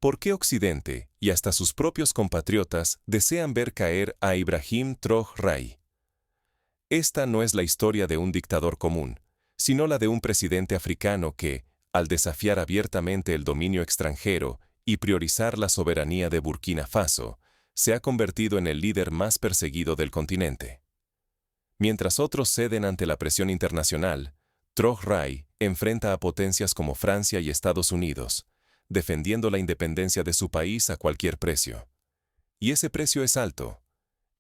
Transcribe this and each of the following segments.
¿Por qué Occidente, y hasta sus propios compatriotas, desean ver caer a Ibrahim Traoré? Esta no es la historia de un dictador común, sino la de un presidente africano que, al desafiar abiertamente el dominio extranjero y priorizar la soberanía de Burkina Faso, se ha convertido en el líder más perseguido del continente. Mientras otros ceden ante la presión internacional, Traoré enfrenta a potencias como Francia y Estados Unidos, defendiendo la independencia de su país a cualquier precio. Y ese precio es alto.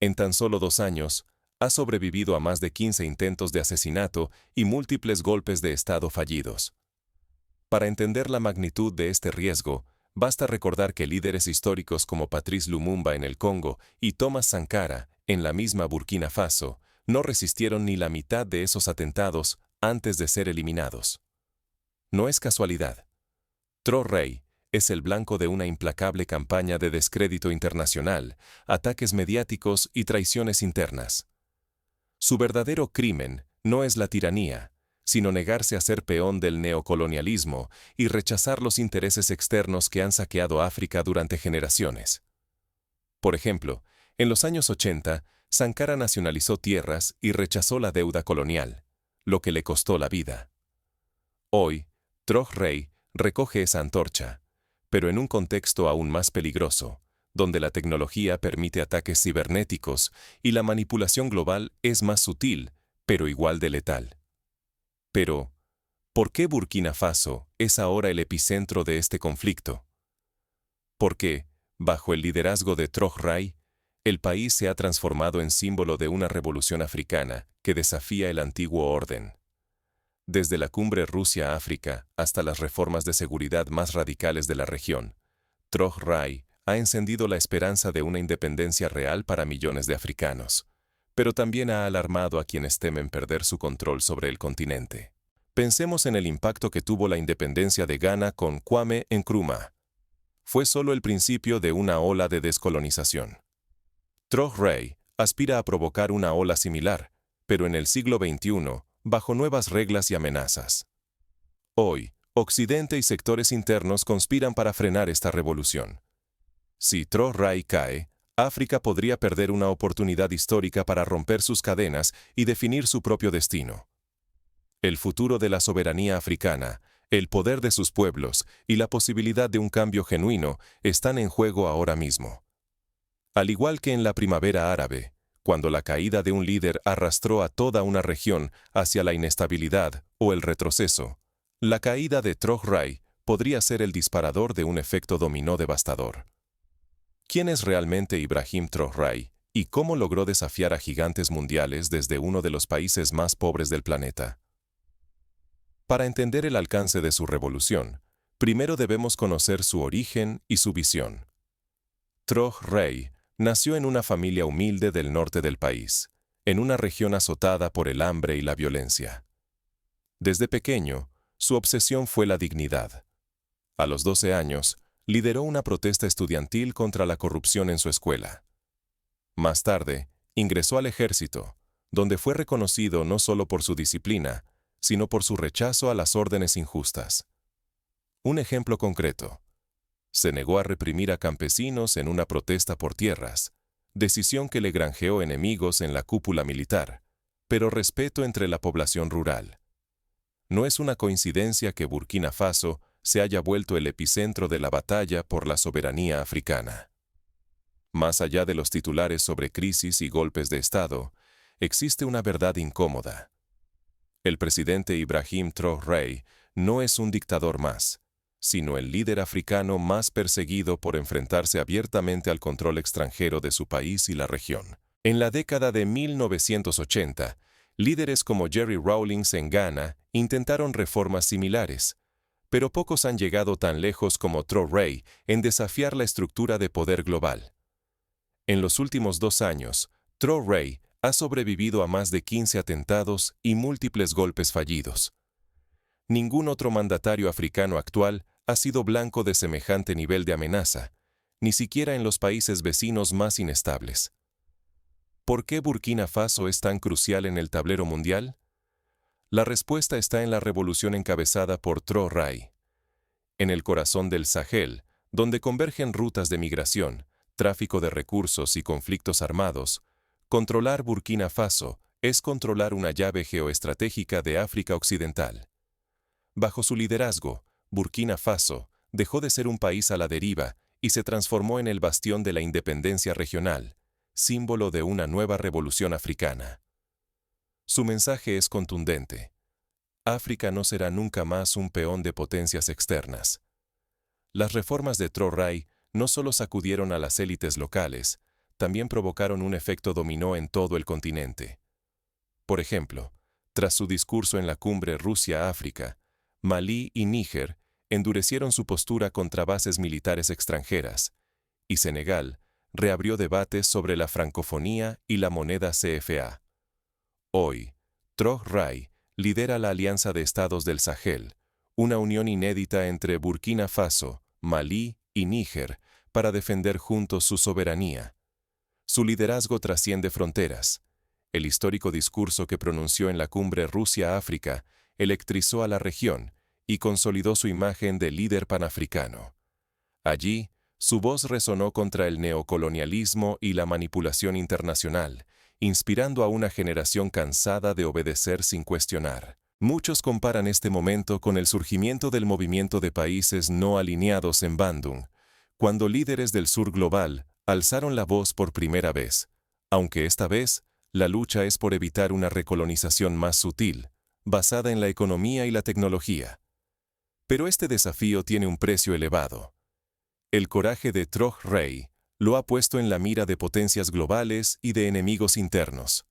En tan solo 2 años, ha sobrevivido a más de 15 intentos de asesinato y múltiples golpes de Estado fallidos. Para entender la magnitud de este riesgo, basta recordar que líderes históricos como Patrice Lumumba en el Congo y Thomas Sankara, en la misma Burkina Faso, no resistieron ni la mitad de esos atentados antes de ser eliminados. No es casualidad. Traoré es el blanco de una implacable campaña de descrédito internacional, ataques mediáticos y traiciones internas. Su verdadero crimen no es la tiranía, sino negarse a ser peón del neocolonialismo y rechazar los intereses externos que han saqueado África durante generaciones. Por ejemplo, en los años 80, Sankara nacionalizó tierras y rechazó la deuda colonial, lo que le costó la vida. Hoy, Traoré recoge esa antorcha, pero en un contexto aún más peligroso, donde la tecnología permite ataques cibernéticos y la manipulación global es más sutil, pero igual de letal. Pero, ¿por qué Burkina Faso es ahora el epicentro de este conflicto? Porque, bajo el liderazgo de Traoré, el país se ha transformado en símbolo de una revolución africana que desafía el antiguo orden. Desde la cumbre Rusia-África hasta las reformas de seguridad más radicales de la región, Traoré ha encendido la esperanza de una independencia real para millones de africanos, pero también ha alarmado a quienes temen perder su control sobre el continente. Pensemos en el impacto que tuvo la independencia de Ghana con Kwame Nkrumah. Fue solo el principio de una ola de descolonización. Traoré aspira a provocar una ola similar, pero en el siglo XXI, bajo nuevas reglas y amenazas. Hoy, Occidente y sectores internos conspiran para frenar esta revolución. Si Traoré cae, África podría perder una oportunidad histórica para romper sus cadenas y definir su propio destino. El futuro de la soberanía africana, el poder de sus pueblos y la posibilidad de un cambio genuino están en juego ahora mismo. Al igual que en la primavera árabe, cuando la caída de un líder arrastró a toda una región hacia la inestabilidad o el retroceso, la caída de Traoré podría ser el disparador de un efecto dominó devastador. ¿Quién es realmente Ibrahim Traoré y cómo logró desafiar a gigantes mundiales desde uno de los países más pobres del planeta? Para entender el alcance de su revolución, primero debemos conocer su origen y su visión. Traoré nació en una familia humilde del norte del país, en una región azotada por el hambre y la violencia. Desde pequeño, su obsesión fue la dignidad. A los 12 años, lideró una protesta estudiantil contra la corrupción en su escuela. Más tarde, ingresó al ejército, donde fue reconocido no solo por su disciplina, sino por su rechazo a las órdenes injustas. Un ejemplo concreto. Se negó a reprimir a campesinos en una protesta por tierras, decisión que le granjeó enemigos en la cúpula militar, pero respeto entre la población rural. No es una coincidencia que Burkina Faso se haya vuelto el epicentro de la batalla por la soberanía africana. Más allá de los titulares sobre crisis y golpes de Estado, existe una verdad incómoda. El presidente Ibrahim Traoré no es un dictador más, sino el líder africano más perseguido por enfrentarse abiertamente al control extranjero de su país y la región. En la década de 1980, líderes como Jerry Rawlings en Ghana intentaron reformas similares, pero pocos han llegado tan lejos como Traoré en desafiar la estructura de poder global. En los últimos 2 años, Traoré ha sobrevivido a más de 15 atentados y múltiples golpes fallidos. Ningún otro mandatario africano actual ha sido blanco de semejante nivel de amenaza, ni siquiera en los países vecinos más inestables. ¿Por qué Burkina Faso es tan crucial en el tablero mundial? La respuesta está en la revolución encabezada por Traoré. En el corazón del Sahel, Donde convergen rutas de migración, tráfico de recursos y conflictos armados, controlar Burkina Faso es controlar una llave geoestratégica de África Occidental. Bajo su liderazgo, Burkina Faso dejó de ser un país a la deriva y se transformó en el bastión de la independencia regional, símbolo de una nueva revolución africana. Su mensaje es contundente. África no será nunca más un peón de potencias externas. Las reformas de Traoré no solo sacudieron a las élites locales, también provocaron un efecto dominó en todo el continente. Por ejemplo, tras su discurso en la cumbre Rusia-África, Malí y Níger endurecieron su postura contra bases militares extranjeras, y Senegal reabrió debates sobre la francofonía y la moneda CFA. Hoy, Traoré lidera la Alianza de Estados del Sahel, una unión inédita entre Burkina Faso, Malí y Níger para defender juntos su soberanía. Su liderazgo trasciende fronteras. El histórico discurso que pronunció en la cumbre Rusia-África electrizó a la región y consolidó su imagen de líder panafricano. Allí, su voz resonó contra el neocolonialismo y la manipulación internacional, inspirando a una generación cansada de obedecer sin cuestionar. Muchos comparan este momento con el surgimiento del movimiento de países no alineados en Bandung, cuando líderes del sur global alzaron la voz por primera vez, aunque esta vez la lucha es por evitar una recolonización más sutil, basada en la economía y la tecnología. Pero este desafío tiene un precio elevado. El coraje de Traoré lo ha puesto en la mira de potencias globales y de enemigos internos.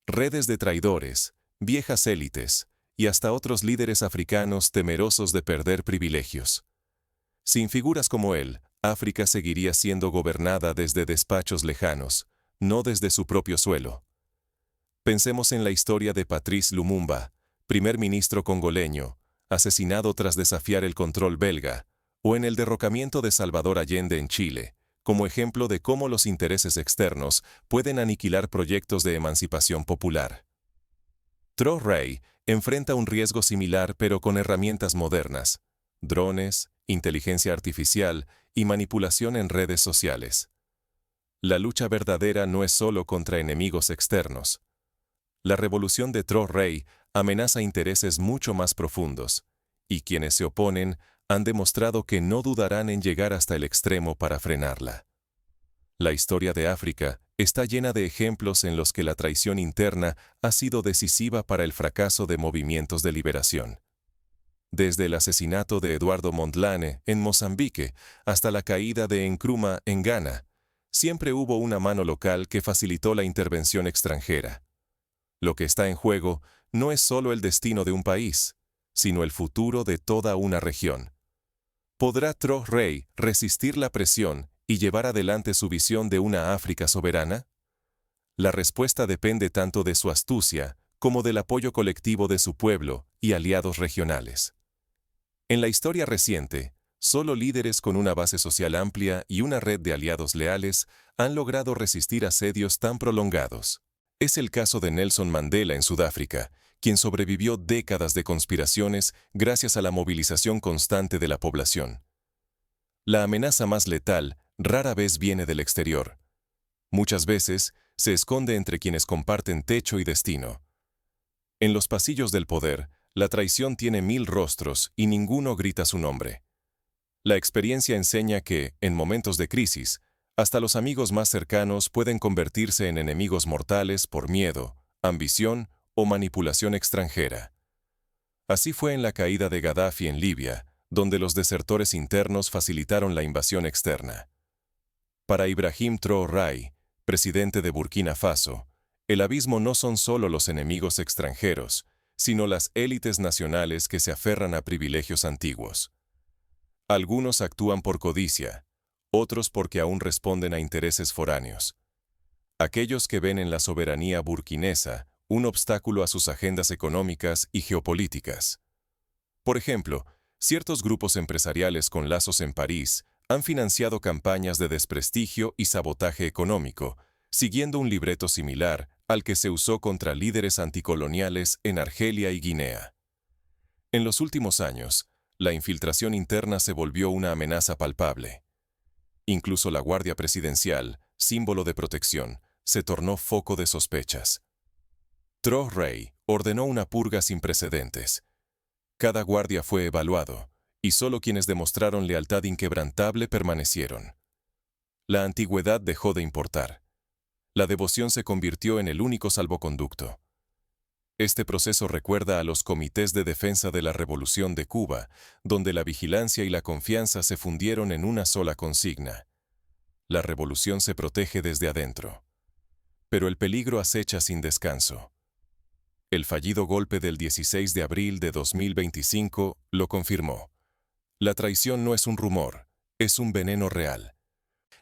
Redes de traidores, viejas élites y hasta otros líderes africanos temerosos de perder privilegios. Sin figuras como él, África seguiría siendo gobernada desde despachos lejanos, no desde su propio suelo. Pensemos en la historia de Patrice Lumumba, primer ministro congoleño, asesinado tras desafiar el control belga, o en el derrocamiento de Salvador Allende en Chile, como ejemplo de cómo los intereses externos pueden aniquilar proyectos de emancipación popular. Traoré enfrenta un riesgo similar pero con herramientas modernas: drones, inteligencia artificial y manipulación en redes sociales. La lucha verdadera no es solo contra enemigos externos. La revolución de Traoré amenaza intereses mucho más profundos, y quienes se oponen han demostrado que no dudarán en llegar hasta el extremo para frenarla. La historia de África está llena de ejemplos en los que la traición interna ha sido decisiva para el fracaso de movimientos de liberación. Desde el asesinato de Eduardo Mondlane en Mozambique hasta la caída de Nkrumah en Ghana, siempre hubo una mano local que facilitó la intervención extranjera. Lo que está en juego no es solo el destino de un país, sino el futuro de toda una región. ¿Podrá Traoré resistir la presión y llevar adelante su visión de una África soberana? La respuesta depende tanto de su astucia como del apoyo colectivo de su pueblo y aliados regionales. En la historia reciente, solo líderes con una base social amplia y una red de aliados leales han logrado resistir asedios tan prolongados. Es el caso de Nelson Mandela en Sudáfrica, quien sobrevivió décadas de conspiraciones gracias a la movilización constante de la población. La amenaza más letal rara vez viene del exterior. Muchas veces se esconde entre quienes comparten techo y destino. En los pasillos del poder, la traición tiene 1000 rostros y ninguno grita su nombre. La experiencia enseña que, en momentos de crisis, hasta los amigos más cercanos pueden convertirse en enemigos mortales por miedo, ambición o manipulación extranjera. Así fue en la caída de Gaddafi en Libia, donde los desertores internos facilitaron la invasión externa. Para Ibrahim Traoré, presidente de Burkina Faso, el abismo no son solo los enemigos extranjeros, sino las élites nacionales que se aferran a privilegios antiguos. Algunos actúan por codicia, otros porque aún responden a intereses foráneos. Aquellos que ven en la soberanía burkinesa un obstáculo a sus agendas económicas y geopolíticas. Por ejemplo, ciertos grupos empresariales con lazos en París han financiado campañas de desprestigio y sabotaje económico, siguiendo un libreto similar al que se usó contra líderes anticoloniales en Argelia y Guinea. En los últimos años, la infiltración interna se volvió una amenaza palpable. Incluso la Guardia Presidencial, símbolo de protección, se tornó foco de sospechas. Tro Rey ordenó una purga sin precedentes. Cada guardia fue evaluado, y solo quienes demostraron lealtad inquebrantable permanecieron. La antigüedad dejó de importar. La devoción se convirtió en el único salvoconducto. Este proceso recuerda a los comités de defensa de la Revolución de Cuba, donde la vigilancia y la confianza se fundieron en una sola consigna. La revolución se protege desde adentro. Pero el peligro acecha sin descanso. El fallido golpe del 16 de abril de 2025 lo confirmó. La traición no es un rumor, es un veneno real.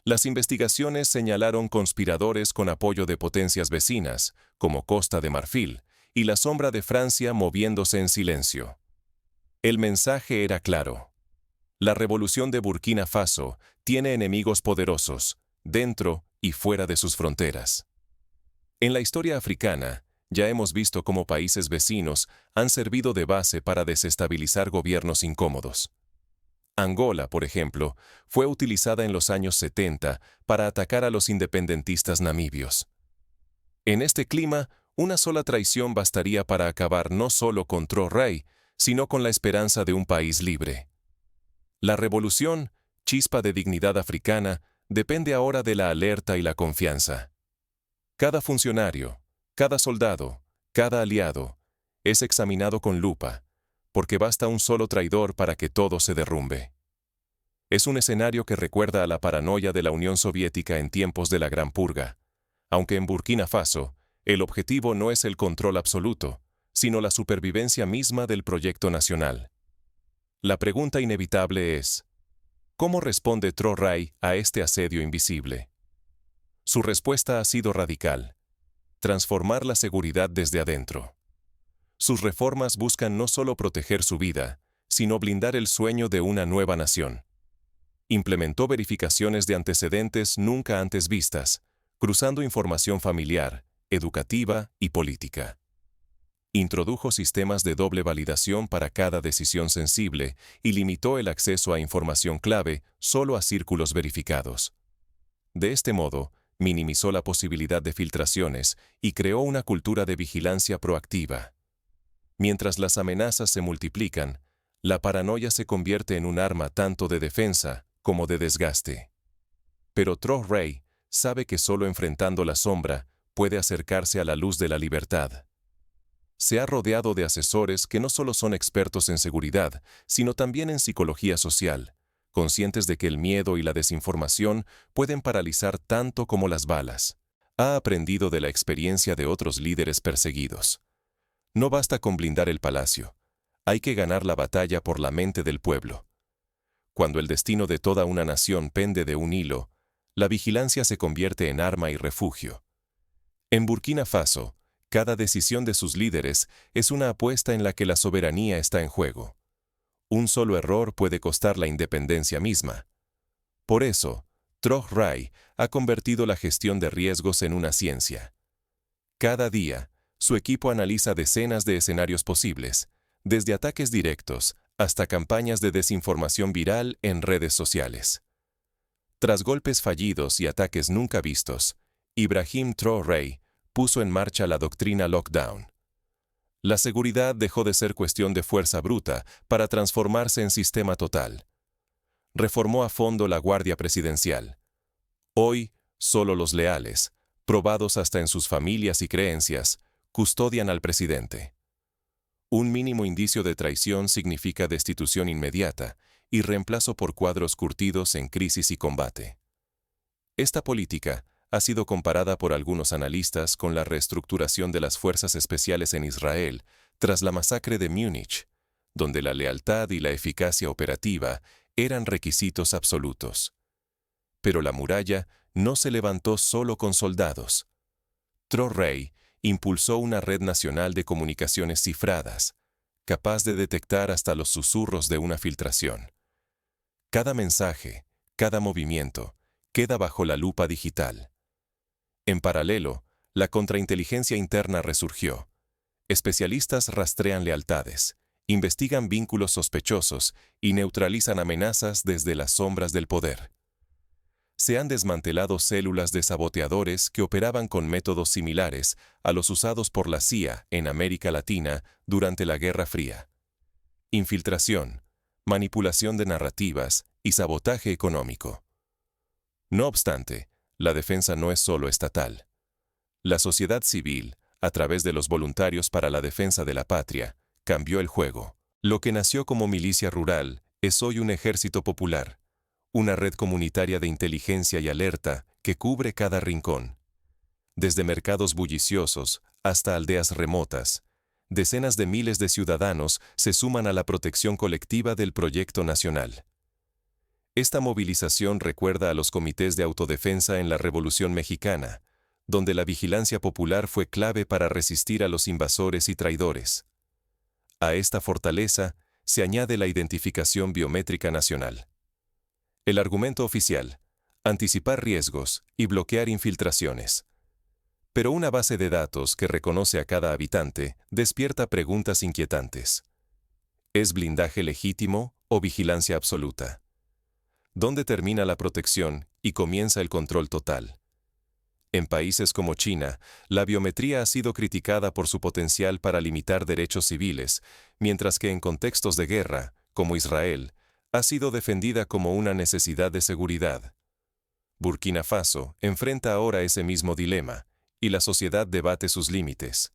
Las investigaciones señalaron conspiradores con apoyo de potencias vecinas, como Costa de Marfil, y la sombra de Francia moviéndose en silencio. El mensaje era claro. La revolución de Burkina Faso tiene enemigos poderosos, dentro y fuera de sus fronteras. En la historia africana, ya hemos visto cómo países vecinos han servido de base para desestabilizar gobiernos incómodos. Angola, por ejemplo, fue utilizada en los años 70 para atacar a los independentistas namibios. En este clima, una sola traición bastaría para acabar no solo con Tro Rey, sino con la esperanza de un país libre. La revolución, chispa de dignidad africana, depende ahora de la alerta y la confianza. Cada funcionario, cada soldado, cada aliado, es examinado con lupa, porque basta un solo traidor para que todo se derrumbe. Es un escenario que recuerda a la paranoia de la Unión Soviética en tiempos de la Gran Purga, aunque en Burkina Faso, el objetivo no es el control absoluto, sino la supervivencia misma del proyecto nacional. La pregunta inevitable es, ¿cómo responde Tro Rey a este asedio invisible? Su respuesta ha sido radical: transformar la seguridad desde adentro. Sus reformas buscan no solo proteger su vida, sino blindar el sueño de una nueva nación. Implementó verificaciones de antecedentes nunca antes vistas, cruzando información familiar, educativa y política. Introdujo sistemas de doble validación para cada decisión sensible y limitó el acceso a información clave solo a círculos verificados. De este modo, minimizó la posibilidad de filtraciones y creó una cultura de vigilancia proactiva. Mientras las amenazas se multiplican, la paranoia se convierte en un arma tanto de defensa como de desgaste. Pero Tro Rey sabe que solo enfrentando la sombra puede acercarse a la luz de la libertad. Se ha rodeado de asesores que no solo son expertos en seguridad, sino también en psicología social, conscientes de que el miedo y la desinformación pueden paralizar tanto como las balas. Ha aprendido de la experiencia de otros líderes perseguidos. No basta con blindar el palacio, hay que ganar la batalla por la mente del pueblo. Cuando el destino de toda una nación pende de un hilo, la vigilancia se convierte en arma y refugio. En Burkina Faso, cada decisión de sus líderes es una apuesta en la que la soberanía está en juego. Un solo error puede costar la independencia misma. Por eso, Tro Rey ha convertido la gestión de riesgos en una ciencia. Cada día, su equipo analiza decenas de escenarios posibles, desde ataques directos hasta campañas de desinformación viral en redes sociales. Tras golpes fallidos y ataques nunca vistos, Ibrahim Tro Rey puso en marcha la doctrina Lockdown. La seguridad dejó de ser cuestión de fuerza bruta para transformarse en sistema total. Reformó a fondo la Guardia Presidencial. Hoy, solo los leales, probados hasta en sus familias y creencias, custodian al presidente. Un mínimo indicio de traición significa destitución inmediata y reemplazo por cuadros curtidos en crisis y combate. Esta política ha sido comparada por algunos analistas con la reestructuración de las fuerzas especiales en Israel tras la masacre de Múnich, donde la lealtad y la eficacia operativa eran requisitos absolutos. Pero la muralla no se levantó solo con soldados. Tro Rey impulsó una red nacional de comunicaciones cifradas, capaz de detectar hasta los susurros de una filtración. Cada mensaje, cada movimiento, queda bajo la lupa digital. En paralelo, la contrainteligencia interna resurgió. Especialistas rastrean lealtades, investigan vínculos sospechosos y neutralizan amenazas desde las sombras del poder. Se han desmantelado células de saboteadores que operaban con métodos similares a los usados por la CIA en América Latina durante la Guerra Fría. Infiltración, manipulación de narrativas y sabotaje económico. No obstante, la defensa no es solo estatal. La sociedad civil, a través de los voluntarios para la defensa de la patria, cambió el juego. Lo que nació como milicia rural es hoy un ejército popular, una red comunitaria de inteligencia y alerta que cubre cada rincón. Desde mercados bulliciosos hasta aldeas remotas, decenas de miles de ciudadanos se suman a la protección colectiva del proyecto nacional. Esta movilización recuerda a los comités de autodefensa en la Revolución Mexicana, donde la vigilancia popular fue clave para resistir a los invasores y traidores. A esta fortaleza se añade la identificación biométrica nacional. El argumento oficial: anticipar riesgos y bloquear infiltraciones. Pero una base de datos que reconoce a cada habitante despierta preguntas inquietantes. ¿Es blindaje legítimo o vigilancia absoluta? ¿Dónde termina la protección y comienza el control total? En países como China, la biometría ha sido criticada por su potencial para limitar derechos civiles, mientras que en contextos de guerra, como Israel, ha sido defendida como una necesidad de seguridad. Burkina Faso enfrenta ahora ese mismo dilema, y la sociedad debate sus límites.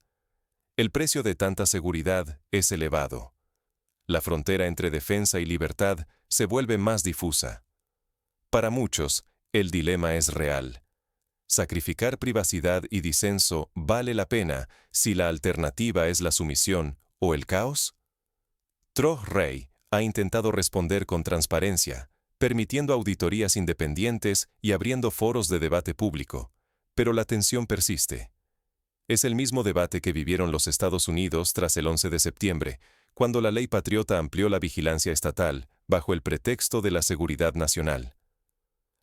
El precio de tanta seguridad es elevado. La frontera entre defensa y libertad se vuelve más difusa. Para muchos, el dilema es real. ¿Sacrificar privacidad y disenso vale la pena si la alternativa es la sumisión o el caos? Troj Rey ha intentado responder con transparencia, permitiendo auditorías independientes y abriendo foros de debate público, pero la tensión persiste. Es el mismo debate que vivieron los Estados Unidos tras el 11 de septiembre, cuando la ley patriota amplió la vigilancia estatal bajo el pretexto de la seguridad nacional.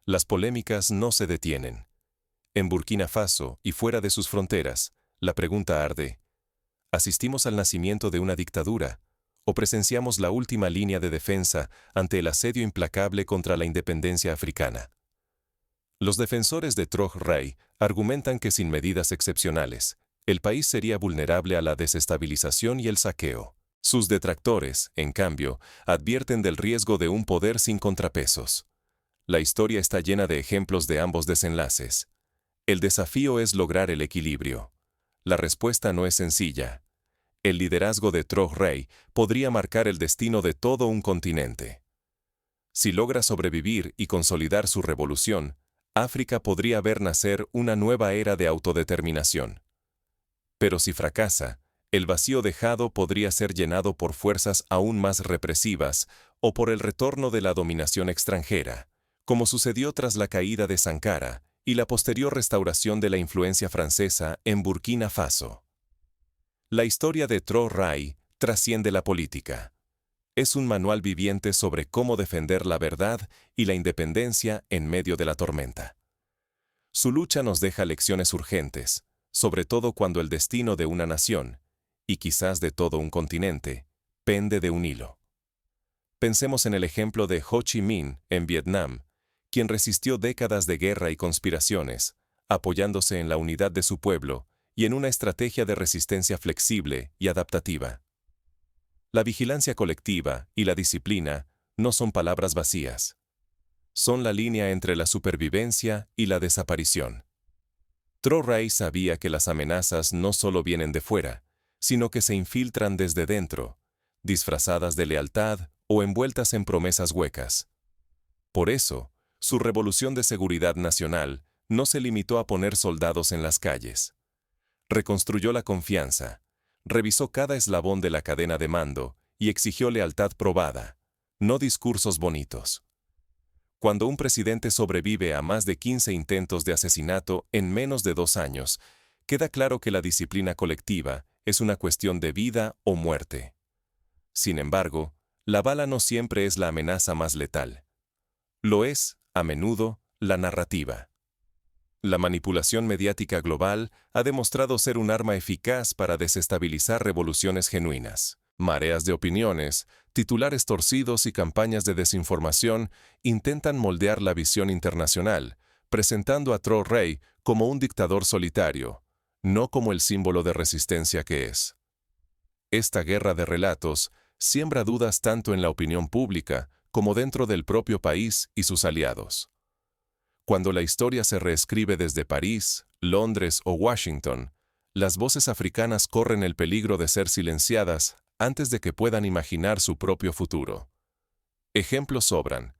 Las polémicas no se detienen. En Burkina Faso y fuera de sus fronteras, la pregunta arde: ¿asistimos al nacimiento de una dictadura o presenciamos la última línea de defensa ante el asedio implacable contra la independencia africana? Los defensores de Troj Rey argumentan que sin medidas excepcionales, el país sería vulnerable a la desestabilización y el saqueo. Sus detractores, en cambio, advierten del riesgo de un poder sin contrapesos. La historia está llena de ejemplos de ambos desenlaces. El desafío es lograr el equilibrio. La respuesta no es sencilla. El liderazgo de Troj Rey podría marcar el destino de todo un continente. Si logra sobrevivir y consolidar su revolución, África podría ver nacer una nueva era de autodeterminación. Pero si fracasa, el vacío dejado podría ser llenado por fuerzas aún más represivas o por el retorno de la dominación extranjera, como sucedió tras la caída de Sankara y la posterior restauración de la influencia francesa en Burkina Faso. La historia de Troj Rey trasciende la política. Es un manual viviente sobre cómo defender la verdad y la independencia en medio de la tormenta. Su lucha nos deja lecciones urgentes, sobre todo cuando el destino de una nación, y quizás de todo un continente, pende de un hilo. Pensemos en el ejemplo de Ho Chi Minh en Vietnam, quien resistió décadas de guerra y conspiraciones, apoyándose en la unidad de su pueblo y en una estrategia de resistencia flexible y adaptativa. La vigilancia colectiva y la disciplina no son palabras vacías. Son la línea entre la supervivencia y la desaparición. Troj Rey sabía que las amenazas no solo vienen de fuera, sino que se infiltran desde dentro, disfrazadas de lealtad o envueltas en promesas huecas. Por eso, su revolución de seguridad nacional no se limitó a poner soldados en las calles. Reconstruyó la confianza, revisó cada eslabón de la cadena de mando y exigió lealtad probada, no discursos bonitos. Cuando un presidente sobrevive a más de 15 intentos de asesinato en menos de 2 años, queda claro que la disciplina colectiva es una cuestión de vida o muerte. Sin embargo, la bala no siempre es la amenaza más letal. Lo es, a menudo, la narrativa. La manipulación mediática global ha demostrado ser un arma eficaz para desestabilizar revoluciones genuinas. Mareas de opiniones, titulares torcidos y campañas de desinformación intentan moldear la visión internacional, presentando a Tro-Rey como un dictador solitario, no como el símbolo de resistencia que es. Esta guerra de relatos siembra dudas tanto en la opinión pública como dentro del propio país y sus aliados. Cuando la historia se reescribe desde París, Londres o Washington, las voces africanas corren el peligro de ser silenciadas antes de que puedan imaginar su propio futuro. Ejemplos sobran.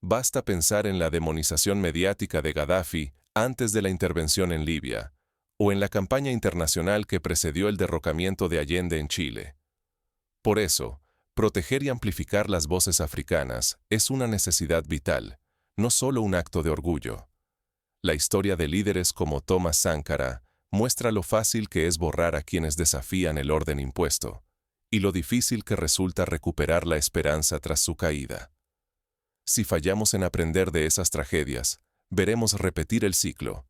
Basta pensar en la demonización mediática de Gaddafi antes de la intervención en Libia, o en la campaña internacional que precedió el derrocamiento de Allende en Chile. Por eso, proteger y amplificar las voces africanas es una necesidad vital, no solo un acto de orgullo. La historia de líderes como Thomas Sankara muestra lo fácil que es borrar a quienes desafían el orden impuesto, y lo difícil que resulta recuperar la esperanza tras su caída. Si fallamos en aprender de esas tragedias, veremos repetir el ciclo.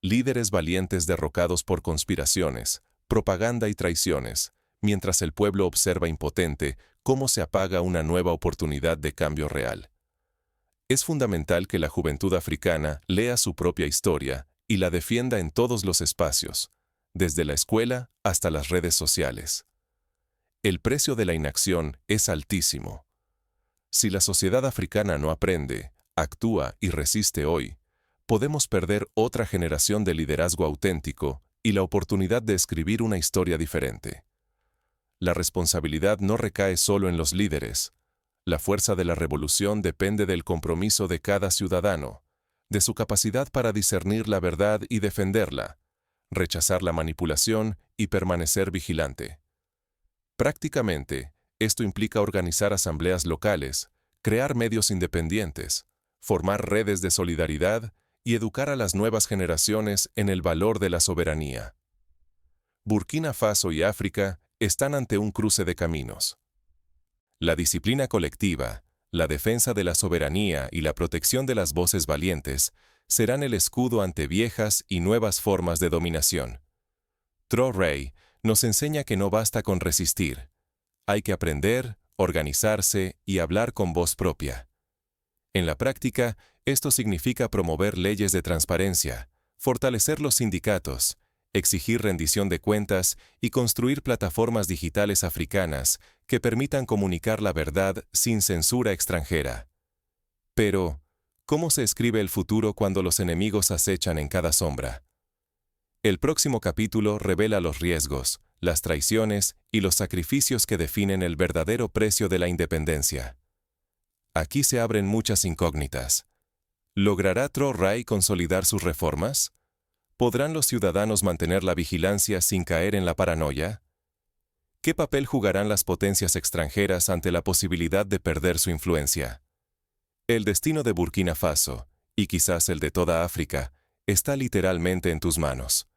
Líderes valientes derrocados por conspiraciones, propaganda y traiciones, mientras el pueblo observa impotente cómo se apaga una nueva oportunidad de cambio real. Es fundamental que la juventud africana lea su propia historia y la defienda en todos los espacios, desde la escuela hasta las redes sociales. El precio de la inacción es altísimo. Si la sociedad africana no aprende, actúa y resiste hoy, podemos perder otra generación de liderazgo auténtico y la oportunidad de escribir una historia diferente. La responsabilidad no recae solo en los líderes. La fuerza de la revolución depende del compromiso de cada ciudadano, de su capacidad para discernir la verdad y defenderla, rechazar la manipulación y permanecer vigilante. Prácticamente, esto implica organizar asambleas locales, crear medios independientes, formar redes de solidaridad y educar a las nuevas generaciones en el valor de la soberanía. Burkina Faso y África están ante un cruce de caminos. La disciplina colectiva, la defensa de la soberanía y la protección de las voces valientes serán el escudo ante viejas y nuevas formas de dominación. Tro-Rey nos enseña que no basta con resistir. Hay que aprender, organizarse y hablar con voz propia. En la práctica, esto significa promover leyes de transparencia, fortalecer los sindicatos, exigir rendición de cuentas y construir plataformas digitales africanas que permitan comunicar la verdad sin censura extranjera. Pero, ¿cómo se escribe el futuro cuando los enemigos acechan en cada sombra? El próximo capítulo revela los riesgos, las traiciones y los sacrificios que definen el verdadero precio de la independencia. Aquí se abren muchas incógnitas. ¿Logrará Tro-Rey consolidar sus reformas? ¿Podrán los ciudadanos mantener la vigilancia sin caer en la paranoia? ¿Qué papel jugarán las potencias extranjeras ante la posibilidad de perder su influencia? El destino de Burkina Faso, y quizás el de toda África, está literalmente en tus manos.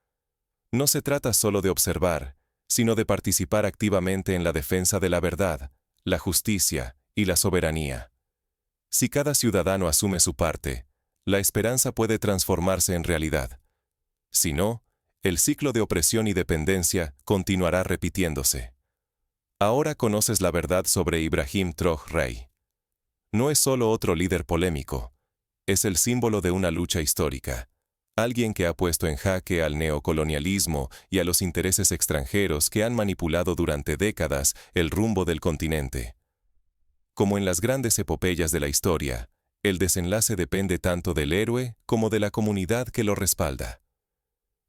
No se trata solo de observar, sino de participar activamente en la defensa de la verdad, la justicia y la soberanía. Si cada ciudadano asume su parte, la esperanza puede transformarse en realidad. Si no, el ciclo de opresión y dependencia continuará repitiéndose. Ahora conoces la verdad sobre Ibrahim Tro-Rey. No es solo otro líder polémico, es el símbolo de una lucha histórica. Alguien que ha puesto en jaque al neocolonialismo y a los intereses extranjeros que han manipulado durante décadas el rumbo del continente. Como en las grandes epopeyas de la historia, el desenlace depende tanto del héroe como de la comunidad que lo respalda.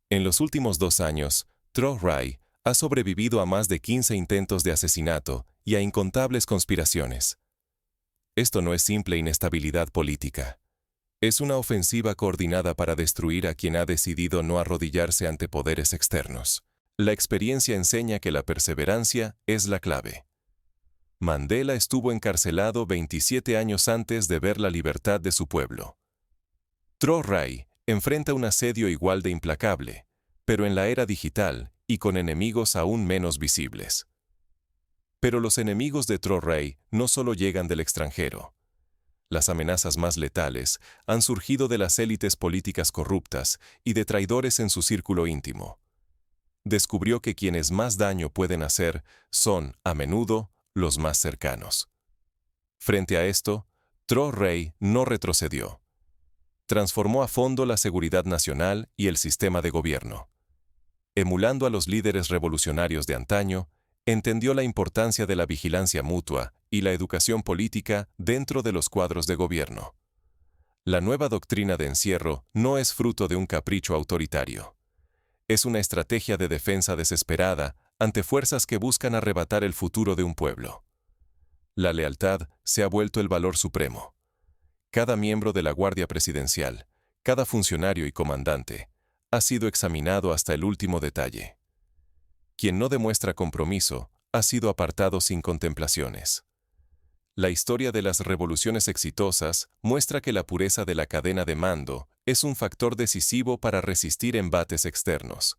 En los últimos 2 años, Tro-Rey ha sobrevivido a más de 15 intentos de asesinato y a incontables conspiraciones. Esto no es simple inestabilidad política. Es una ofensiva coordinada para destruir a quien ha decidido no arrodillarse ante poderes externos. La experiencia enseña que la perseverancia es la clave. Mandela estuvo encarcelado 27 años antes de ver la libertad de su pueblo. Tro-Rey enfrenta un asedio igual de implacable, pero en la era digital y con enemigos aún menos visibles. Pero los enemigos de Tro-Rey no solo llegan del extranjero. Las amenazas más letales han surgido de las élites políticas corruptas y de traidores en su círculo íntimo. descubrió que quienes más daño pueden hacer son, a menudo, los más cercanos. Frente a esto, Tro Rey no retrocedió. Transformó a fondo la seguridad nacional y el sistema de gobierno. Emulando a los líderes revolucionarios de antaño, entendió la importancia de la vigilancia mutua y la educación política dentro de los cuadros de gobierno. La nueva doctrina de encierro no es fruto de un capricho autoritario. Es una estrategia de defensa desesperada ante fuerzas que buscan arrebatar el futuro de un pueblo. La lealtad se ha vuelto el valor supremo. Cada miembro de la Guardia Presidencial, cada funcionario y comandante, ha sido examinado hasta el último detalle. Quien no demuestra compromiso ha sido apartado sin contemplaciones. La historia de las revoluciones exitosas muestra que la pureza de la cadena de mando es un factor decisivo para resistir embates externos.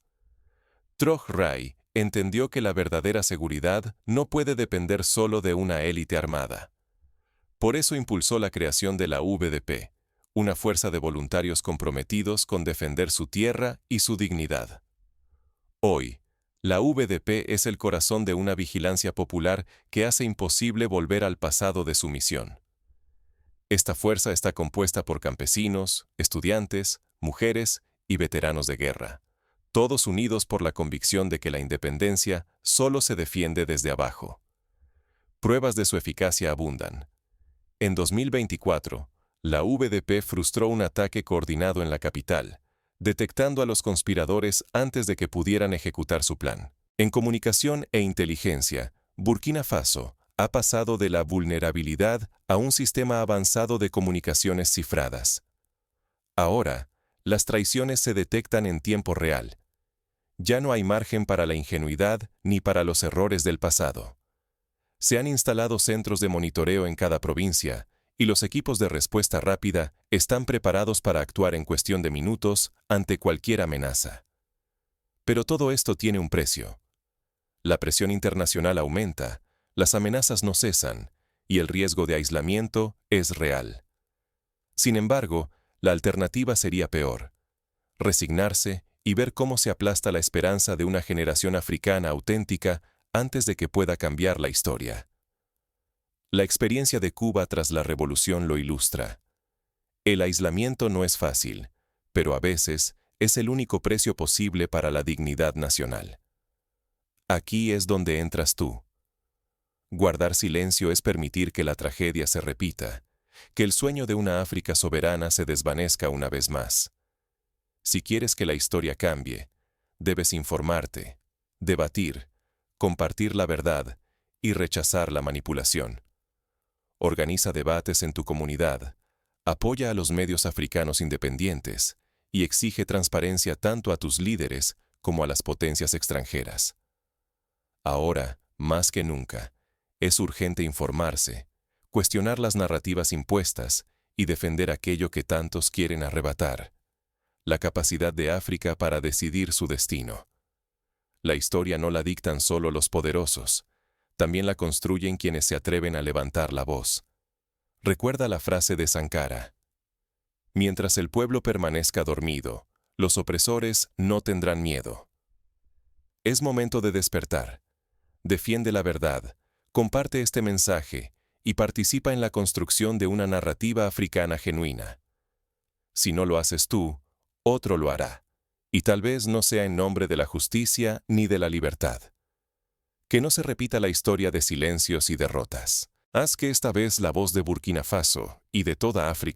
Troj Rai entendió que la verdadera seguridad no puede depender solo de una élite armada. Por eso impulsó la creación de la VDP, una fuerza de voluntarios comprometidos con defender su tierra y su dignidad. Hoy, la VDP es el corazón de una vigilancia popular que hace imposible volver al pasado de su misión. Esta fuerza está compuesta por campesinos, estudiantes, mujeres y veteranos de guerra, todos unidos por la convicción de que la independencia solo se defiende desde abajo. Pruebas de su eficacia abundan. En 2024, la VDP frustró un ataque coordinado en la capital, detectando a los conspiradores antes de que pudieran ejecutar su plan. En comunicación e inteligencia, Burkina Faso ha pasado de la vulnerabilidad a un sistema avanzado de comunicaciones cifradas. Ahora, las traiciones se detectan en tiempo real. Ya no hay margen para la ingenuidad ni para los errores del pasado. Se han instalado centros de monitoreo en cada provincia, y los equipos de respuesta rápida están preparados para actuar en cuestión de minutos ante cualquier amenaza. Pero todo esto tiene un precio. La presión internacional aumenta, las amenazas no cesan, y el riesgo de aislamiento es real. Sin embargo, la alternativa sería peor: resignarse y ver cómo se aplasta la esperanza de una generación africana auténtica antes de que pueda cambiar la historia. La experiencia de Cuba tras la revolución lo ilustra. El aislamiento no es fácil, pero a veces es el único precio posible para la dignidad nacional. Aquí es donde entras tú. Guardar silencio es permitir que la tragedia se repita, que el sueño de una África soberana se desvanezca una vez más. Si quieres que la historia cambie, debes informarte, debatir, compartir la verdad y rechazar la manipulación. Organiza debates en tu comunidad, apoya a los medios africanos independientes y exige transparencia tanto a tus líderes como a las potencias extranjeras. Ahora, más que nunca, es urgente informarse, cuestionar las narrativas impuestas y defender aquello que tantos quieren arrebatar: la capacidad de África para decidir su destino. La historia no la dictan solo los poderosos, también la construyen quienes se atreven a levantar la voz. Recuerda la frase de Sankara: mientras el pueblo permanezca dormido, los opresores no tendrán miedo. Es momento de despertar. Defiende la verdad, comparte este mensaje y participa en la construcción de una narrativa africana genuina. Si no lo haces tú, otro lo hará, y tal vez no sea en nombre de la justicia ni de la libertad. Que no se repita la historia de silencios y derrotas. Haz que esta vez la voz de Burkina Faso y de toda África